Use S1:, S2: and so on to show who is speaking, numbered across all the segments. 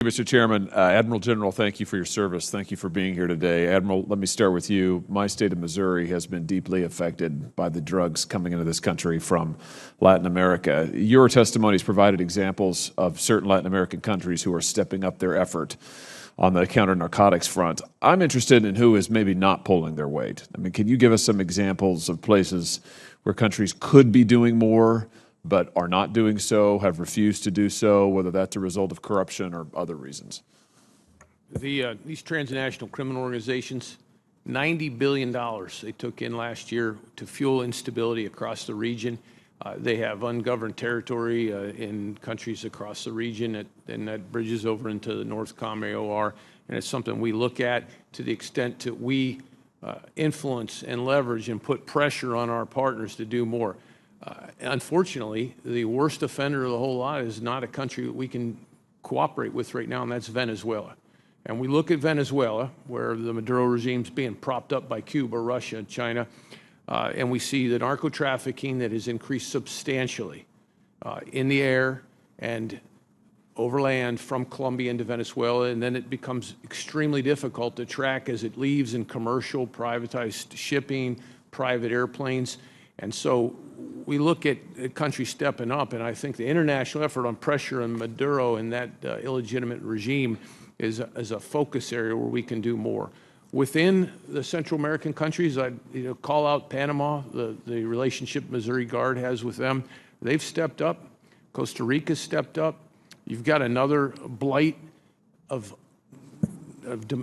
S1: Mr. Chairman, Admiral General, thank you for your service. Thank you for being here today. Admiral, let me start with you. My state of Missouri has been deeply affected by the drugs coming into this country from Latin America. Your testimony has provided examples of certain Latin American countries who are stepping up their effort on the counter-narcotics front. I'm interested in who is maybe not pulling their weight. I mean, can you give us some examples of places where countries could be doing more but are not doing so, have refused to do so, whether that's a result of corruption or other reasons?
S2: These transnational criminal organizations, $90 billion they took in last year to fuel instability across the region. They have ungoverned territory in countries across the region, and that bridges over into the Northcom AOR, and it's something we look at to the extent that we influence and leverage and put pressure on our partners to do more. Unfortunately, the worst offender of the whole lot is not a country that we can cooperate with right now, and that's Venezuela. And we look at Venezuela, where the Maduro regime is being propped up by Cuba, Russia, and China, and we see the narco-trafficking that has increased substantially in the air and over land from Colombia into Venezuela, and then it becomes extremely difficult to track as it leaves in commercial, privatized shipping, private airplanes. And so we look at countries stepping up, and I think the international effort on pressure on Maduro and that illegitimate regime is a focus area where we can do more. Within the Central American countries, I'd call out Panama, the relationship Missouri Guard has with them. They've stepped up. Costa Rica's stepped up. You've got another blight of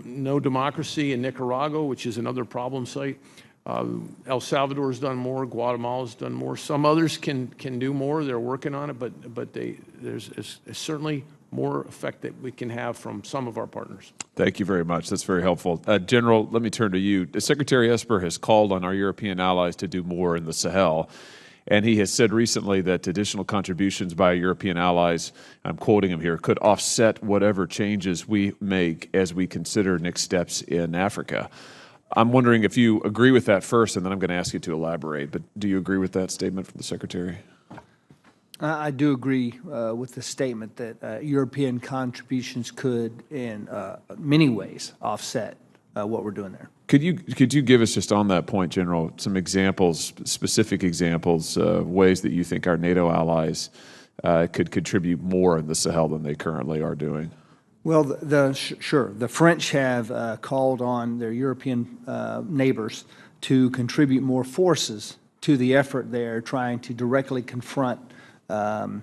S2: no democracy in Nicaragua, which is another problem site. El Salvador's done more. Guatemala's done more. Some others can do more. They're working on it, but there's certainly more effect that we can have from some of our partners.
S1: Thank you very much. That's very helpful. General, let me turn to you. Secretary Esper has called on our European allies to do more in the Sahel, and he has said recently that additional contributions by European allies, I'm quoting him here, could offset whatever changes we make as we consider next steps in Africa. I'm wondering if you agree with that first, and then I'm going to ask you to elaborate. But do you agree with that statement from the Secretary?
S3: I do agree with the statement that European contributions could, in many ways, offset what we're doing there.
S1: Could you give us, just on that point, General, some examples, specific examples, ways that you think our NATO allies could contribute more in the Sahel than they currently are doing?
S3: Well, sure. The French have called on their European neighbors to contribute more forces to the effort there, trying to directly confront the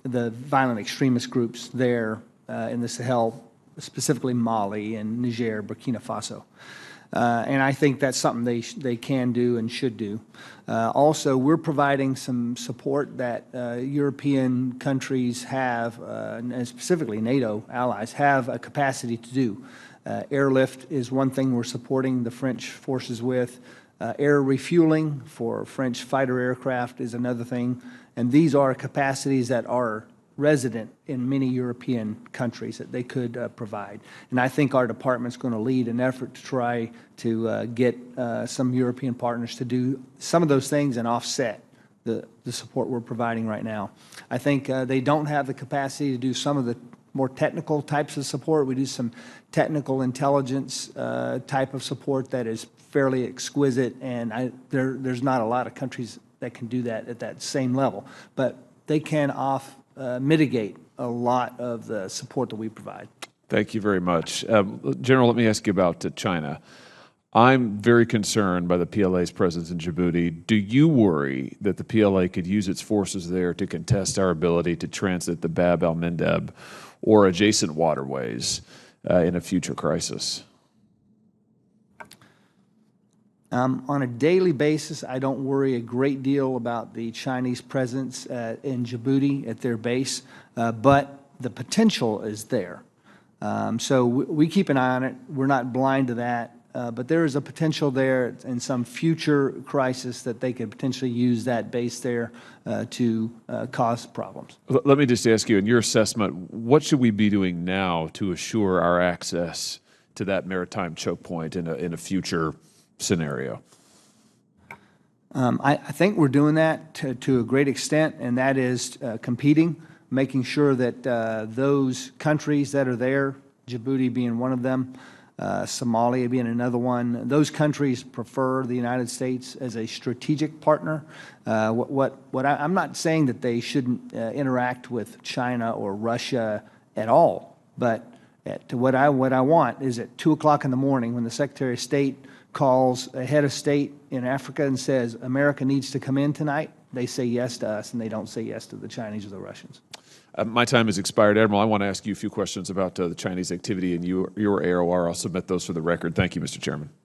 S3: violent extremist groups there in the Sahel, specifically Mali and Niger, Burkina Faso. And I think that's something they can do and should do. Also, we're providing some support that European countries have, and specifically NATO allies, have a capacity to do. Airlift is one thing we're supporting the French forces with. Air refueling for French fighter aircraft is another thing. And these are capacities that are resident in many European countries that they could provide. And I think our department's going to lead an effort to try to get some European partners to do some of those things and offset the support we're providing right now. I think they don't have the capacity to do some of the more technical types of support. We do some technical intelligence type of support that is fairly exquisite, and there's not a lot of countries that can do that at that same level. But they can mitigate a lot of the support that we provide.
S1: Thank you very much. General, let me ask you about China. I'm very concerned by the PLA's presence in Djibouti. Do you worry that the PLA could use its forces there to contest our ability to transit the Bab el-Mandeb or adjacent waterways in a future crisis?
S3: On a daily basis, I don't worry a great deal about the Chinese presence in Djibouti at their base, but the potential is there. So we keep an eye on it. We're not blind to that, but there is a potential there in some future crisis that they could potentially use that base there to cause problems.
S1: Let me just ask you, in your assessment, what should we be doing now to assure our access to that maritime choke point in a future scenario?
S3: I think we're doing that to a great extent, and that is competing making sure that those countries that are there, Djibouti being one of them, Somalia being another one, those countries prefer the United States as a strategic partner. I'm not saying that they shouldn't interact with China or Russia at all, but what I want is at 2 o'clock in the morning when the Secretary of State calls a head of state in Africa and says, America needs to come in tonight, they say yes to us and they don't say yes to the Chinese or the Russians.
S1: My time has expired. Admiral, I want to ask you a few questions about the Chinese activity in your AOR. I'll submit those for the record. Thank you, Mr. Chairman.